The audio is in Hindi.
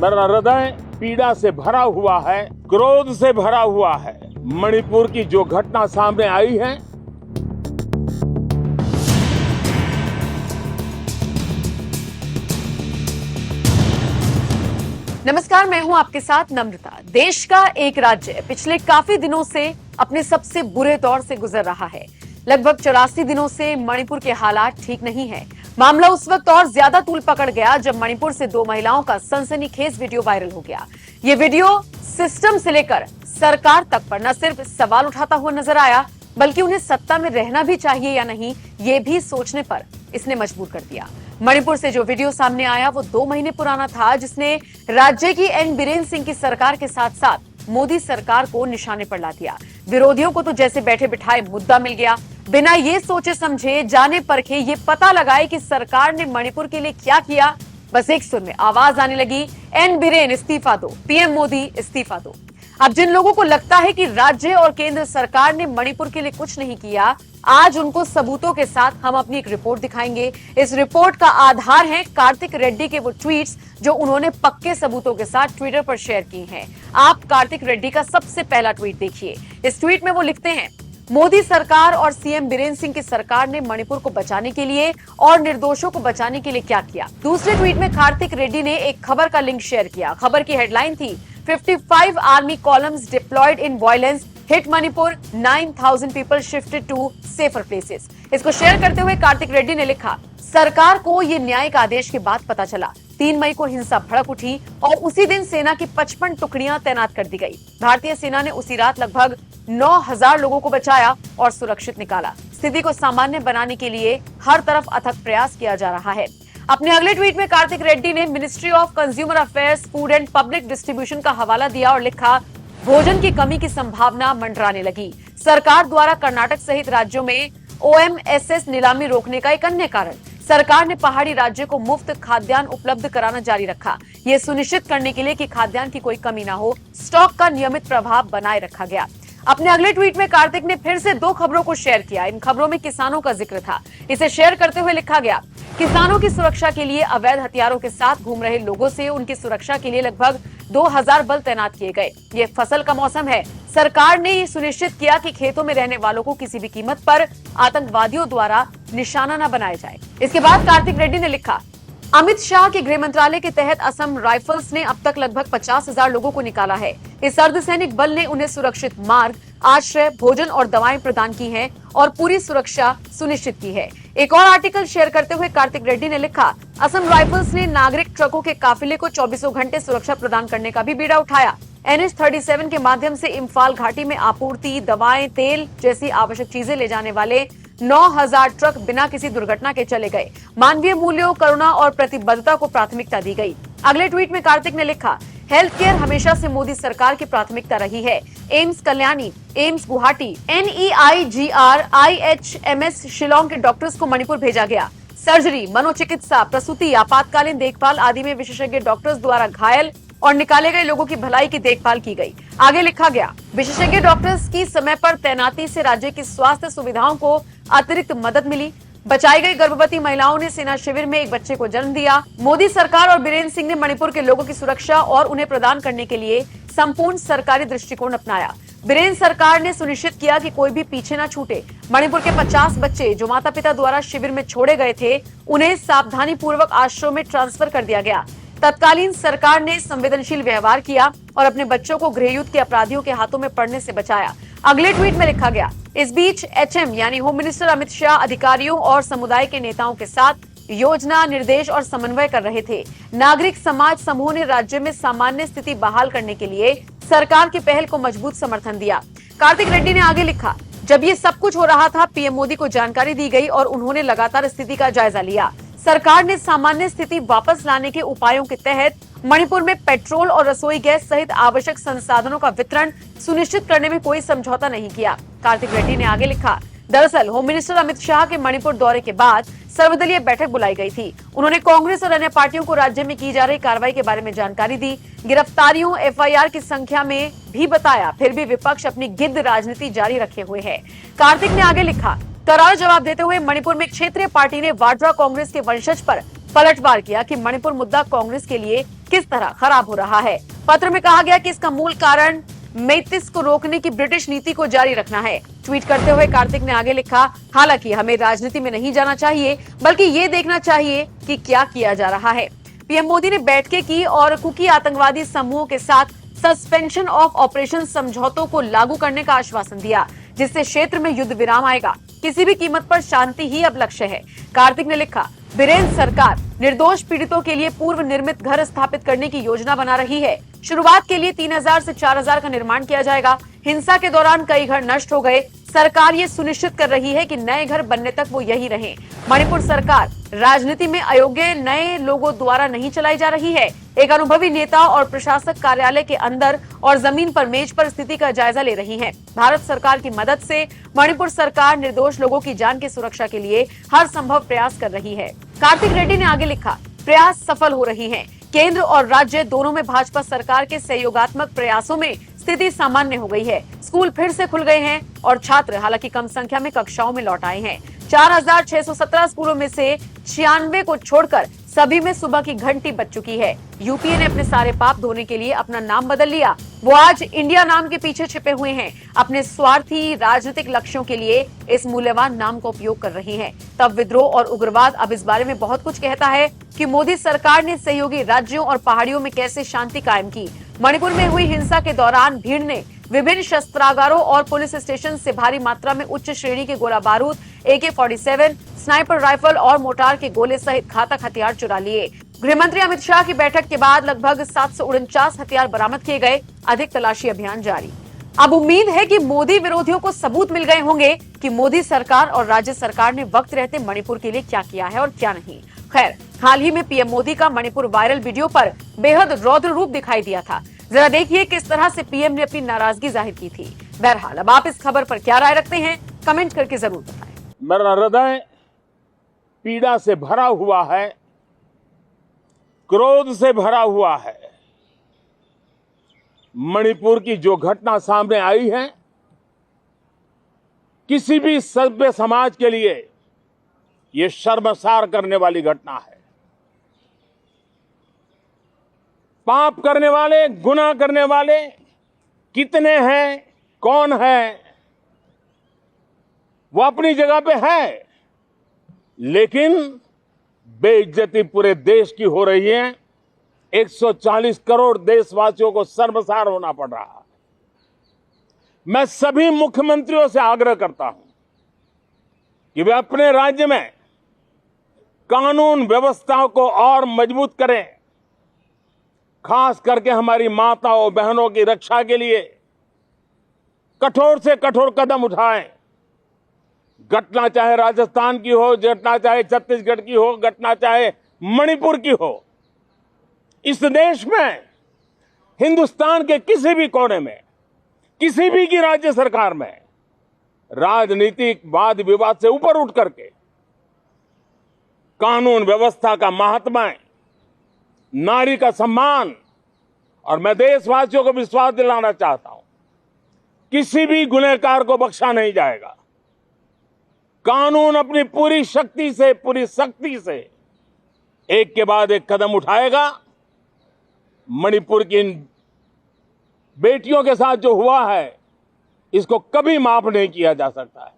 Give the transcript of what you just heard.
मेरा हृदय पीड़ा से भरा हुआ है, क्रोध से भरा हुआ है। मणिपुर की जो घटना सामने आई है, नमस्कार, मैं हूं आपके साथ नम्रता। देश का एक राज्य पिछले काफी दिनों से अपने सबसे बुरे दौर से गुजर रहा है। लगभग 84 दिनों से मणिपुर के हालात ठीक नहीं है। मामला उस वक्त और ज्यादा तूल पकड़ गया जब मणिपुर से 2 महिलाओं का सनसनीखेज वीडियो वायरल हो गया। ये वीडियो सिस्टम से लेकर सरकार तक पर न सिर्फ सवाल उठाता हुआ नजर आया, बल्कि उन्हें सत्ता में रहना भी चाहिए या नहीं, ये भी सोचने पर इसने मजबूर कर दिया। मणिपुर से जो वीडियो सामने आया वो 2 महीने पुराना था, जिसने राज्य की एन बीरेन सिंह की सरकार के साथ साथ मोदी सरकार को निशाने पर ला दिया। विरोधियों को तो जैसे बैठे बिठाए मुद्दा मिल गया। बिना ये सोचे समझे, जाने परखे ये पता लगाए कि सरकार ने मणिपुर के लिए क्या किया, बस एक सुर में आवाज आने लगी, एन बीरेन इस्तीफा दो, पीएम मोदी इस्तीफा दो। अब जिन लोगों को लगता है कि राज्य और केंद्र सरकार ने मणिपुर के लिए कुछ नहीं किया, आज उनको सबूतों के साथ हम अपनी एक रिपोर्ट दिखाएंगे। इस रिपोर्ट का आधार है कार्तिक रेड्डी के वो ट्वीट्स जो उन्होंने पक्के सबूतों के साथ ट्विटर पर शेयर की हैं। आप कार्तिक रेड्डी का सबसे पहला ट्वीट देखिए। इस ट्वीट में वो लिखते हैं, मोदी सरकार और सीएम बीरेन सिंह की सरकार ने मणिपुर को बचाने के लिए और निर्दोषों को बचाने के लिए क्या किया। दूसरे ट्वीट में कार्तिक रेड्डी ने एक खबर का लिंक शेयर किया। खबर की हेडलाइन थी, 55 army columns deployed in violence hit Manipur, 9,000 people shifted to safer places. इसको शेयर करते हुए कार्तिक रेड्डी ने लिखा, सरकार को ये न्यायिक आदेश के बाद पता चला। 3 मई को हिंसा भड़क उठी और उसी दिन सेना की 55 टुकड़ियां तैनात कर दी गई। भारतीय सेना ने उसी रात लगभग 9,000 लोगों को बचाया और सुरक्षित निकाला। स्थिति को सामान्य बनाने के लिए हर तरफ अथक प्रयास किया जा रहा है। अपने अगले ट्वीट में कार्तिक रेड्डी ने ministry of consumer affairs, food and public distribution का हवाला दिया और लिखा, भोजन की कमी की संभावना मंडराने लगी। सरकार द्वारा कर्नाटक सहित राज्यों में ओएमएसएस नीलामी रोकने का एक अन्य कारण। सरकार ने पहाड़ी राज्य को मुफ्त खाद्यान्न उपलब्ध कराना जारी रखा। ये सुनिश्चित करने के लिए कि खाद्यान्न की कोई कमी ना हो, स्टॉक का नियमित प्रभाव बनाए रखा गया। अपने अगले ट्वीट में कार्तिक ने फिर से 2 खबरों को शेयर किया। इन खबरों में किसानों का जिक्र था। इसे शेयर करते हुए लिखा गया, किसानों की सुरक्षा के लिए अवैध हथियारों के साथ घूम रहे लोगों से उनकी सुरक्षा के लिए लगभग 2000 बल तैनात किए गए। ये फसल का मौसम है। सरकार ने ये सुनिश्चित किया कि खेतों में रहने वालों को किसी भी कीमत पर आतंकवादियों द्वारा निशाना न बनाया जाए। इसके बाद कार्तिक रेड्डी ने लिखा, अमित शाह के गृह मंत्रालय के तहत असम राइफल्स ने अब तक लगभग 50,000 लोगों को निकाला है। इस अर्धसैनिक बल ने उन्हें सुरक्षित मार्ग, आश्रय, भोजन और दवाएं प्रदान की हैं और पूरी सुरक्षा सुनिश्चित की है। एक और आर्टिकल शेयर करते हुए कार्तिक रेड्डी ने लिखा, असम राइफल्स ने नागरिक ट्रकों के काफिले को 24 घंटे सुरक्षा प्रदान करने का भी बीड़ा उठाया। NH-37 के माध्यम से इम्फाल घाटी में आपूर्ति, दवाएं, तेल जैसी आवश्यक चीजें ले जाने वाले 9,000 ट्रक बिना किसी दुर्घटना के चले गए। मानवीय मूल्यों, करुणा और प्रतिबद्धता को प्राथमिकता दी गई। अगले ट्वीट में कार्तिक ने लिखा, हेल्थ केयर हमेशा से मोदी सरकार की प्राथमिकता रही है। AIIMS Kalyani, AIIMS Guwahati, NEIGR, IHMS Shillong के डॉक्टर्स को मणिपुर भेजा गया। सर्जरी, मनोचिकित्सा, प्रसूति, आपातकालीन देखभाल आदि में विशेषज्ञ डॉक्टर्स द्वारा घायल और निकाले गए लोगों की भलाई की देखभाल की गई। आगे लिखा गया, विशेषज्ञ डॉक्टर्स की समय पर तैनाती से राज्य की स्वास्थ्य सुविधाओं को अतिरिक्त मदद मिली। बचाई गई गर्भवती महिलाओं ने सेना शिविर में एक बच्चे को जन्म दिया। मोदी सरकार और बीरेन सिंह ने मणिपुर के लोगों की सुरक्षा और उन्हें प्रदान करने के लिए संपूर्ण सरकारी दृष्टिकोण अपनाया। बीरेन सरकार ने सुनिश्चित किया कि कोई भी पीछे न छूटे। मणिपुर के 50 बच्चे जो माता पिता द्वारा शिविर में छोड़े गए थे, उन्हें सावधानी पूर्वक आश्रम में ट्रांसफर कर दिया गया। तत्कालीन सरकार ने संवेदनशील व्यवहार किया और अपने बच्चों को गृहयुद्ध के अपराधियों के हाथों में पड़ने से बचाया। अगले ट्वीट में लिखा गया, इस बीच HM यानी होम मिनिस्टर अमित शाह अधिकारियों और समुदाय के नेताओं के साथ योजना, निर्देश और समन्वय कर रहे थे। नागरिक समाज समूह ने राज्य में सामान्य स्थिति बहाल करने के लिए सरकार की पहल को मजबूत समर्थन दिया। कार्तिक रेड्डी ने आगे लिखा, जब ये सब कुछ हो रहा था, पीएम मोदी को जानकारी दी गई और उन्होंने लगातार स्थिति का जायजा लिया। सरकार ने सामान्य स्थिति वापस लाने के उपायों के तहत मणिपुर में पेट्रोल और रसोई गैस सहित आवश्यक संसाधनों का वितरण सुनिश्चित करने में कोई समझौता नहीं किया। कार्तिक रेड्डी ने आगे लिखा, दरअसल होम मिनिस्टर अमित शाह के मणिपुर दौरे के बाद सर्वदलीय बैठक बुलाई गई थी। उन्होंने कांग्रेस और अन्य पार्टियों को राज्य में की जा रही कार्रवाई के बारे में जानकारी दी। गिरफ्तारियों, FIR की संख्या में भी बताया। फिर भी विपक्ष अपनी गिद्ध राजनीति जारी रखे हुए है। कार्तिक ने आगे लिखा, करारा जवाब देते हुए मणिपुर में क्षेत्रीय पार्टी ने वाड्रा कांग्रेस के वंशज पर पलटवार किया कि मणिपुर मुद्दा कांग्रेस के लिए किस तरह खराब हो रहा है। पत्र में कहा गया कि इसका मूल कारण मेतिस को रोकने की ब्रिटिश नीति को जारी रखना है। ट्वीट करते हुए कार्तिक ने आगे लिखा, हालांकि हमें राजनीति में नहीं जाना चाहिए, बल्कि ये देखना चाहिए कि क्या किया जा रहा है। पीएम मोदी ने बैठकें की और कुकी आतंकवादी समूहों के साथ सस्पेंशन ऑफ ऑपरेशन समझौतों को लागू करने का आश्वासन दिया, जिससे क्षेत्र में युद्ध विराम आएगा। किसी भी कीमत पर शांति ही अब लक्ष्य है। कार्तिक ने लिखा, बीरेन्द्र सरकार निर्दोष पीड़ितों के लिए पूर्व निर्मित घर स्थापित करने की योजना बना रही है। शुरुआत के लिए 3000 से 4000 का निर्माण किया जाएगा। हिंसा के दौरान कई घर नष्ट हो गए। सरकार ये सुनिश्चित कर रही है कि नए घर बनने तक वो यही रहें। मणिपुर सरकार राजनीति में अयोग्य नए लोगों द्वारा नहीं चलाई जा रही है। एक अनुभवी नेता और प्रशासक कार्यालय के अंदर और जमीन पर मेज पर स्थिति का जायजा ले रही है। भारत सरकार की मदद से मणिपुर सरकार निर्दोष लोगों की जान की सुरक्षा के लिए हर संभव प्रयास कर रही है। कार्तिक रेड्डी ने आगे लिखा, प्रयास सफल हो रही हैं। केंद्र और राज्य दोनों में भाजपा सरकार के सहयोगात्मक प्रयासों में स्थिति सामान्य हो गई है। स्कूल फिर से खुल गए हैं और छात्र हालांकि कम संख्या में कक्षाओं में लौट आए हैं। 4617 स्कूलों में से 96 को छोड़कर सभी में सुबह की घंटी बज चुकी है। यूपीए ने अपने सारे पाप धोने के लिए अपना नाम बदल लिया। वो आज इंडिया नाम के पीछे छिपे हुए हैं। अपने स्वार्थी राजनीतिक लक्ष्यों के लिए इस मूल्यवान नाम का उपयोग कर रही हैं। तब विद्रोह और उग्रवाद अब इस बारे में बहुत कुछ कहता है कि मोदी सरकार ने सहयोगी राज्यों और पहाड़ियों में कैसे शांति कायम की। मणिपुर में हुई हिंसा के दौरान भीड़ ने विभिन्न शस्त्रागारों और पुलिस स्टेशन से भारी मात्रा में उच्च श्रेणी के गोला बारूद, AK-47, स्नाइपर राइफल और मोर्टार के गोले सहित घातक हथियार चुरा लिए। गृहमंत्री अमित शाह की बैठक के बाद लगभग 749 हथियार बरामद किए गए। अधिक तलाशी अभियान जारी। अब उम्मीद है कि मोदी विरोधियों को सबूत मिल गए होंगे कि मोदी सरकार और राज्य सरकार ने वक्त रहते मणिपुर के लिए क्या किया है और क्या नहीं। खैर, हाल ही में पीएम मोदी का मणिपुर वायरल वीडियो पर बेहद रौद्र रूप दिखाई दिया था। जरा देखिए किस तरह से पीएम ने अपनी नाराजगी जाहिर की थी। बहरहाल, अब आप इस खबर पर क्या राय रखते हैं, कमेंट करके जरूर बताएं। मेरा हृदय पीड़ा से भरा हुआ है, क्रोध से भरा हुआ है। मणिपुर की जो घटना सामने आई है, किसी भी सभ्य समाज के लिए ये शर्मसार करने वाली घटना है। पाप करने वाले, गुनाह करने वाले कितने हैं, कौन है, वो अपनी जगह पे है, लेकिन बेइज्जती पूरे देश की हो रही है। 140 करोड़ देशवासियों को शर्मसार होना पड़ रहा है। मैं सभी मुख्यमंत्रियों से आग्रह करता हूं कि वे अपने राज्य में कानून व्यवस्था को और मजबूत करें। खास करके हमारी माताओं बहनों की रक्षा के लिए कठोर से कठोर कदम उठाएं। घटना चाहे राजस्थान की हो, घटना चाहे छत्तीसगढ़ की हो, घटना चाहे मणिपुर की हो, इस देश में, हिंदुस्तान के किसी भी कोने में, किसी भी की राज्य सरकार में राजनीतिक वाद विवाद से ऊपर उठ करके कानून व्यवस्था का महात्म्य, नारी का सम्मान, और मैं देशवासियों को विश्वास दिलाना चाहता हूं, किसी भी गुनहगार को बख्शा नहीं जाएगा। कानून अपनी पूरी शक्ति से, पूरी सख्ती से एक के बाद एक कदम उठाएगा। मणिपुर की इन बेटियों के साथ जो हुआ है, इसको कभी माफ नहीं किया जा सकता है।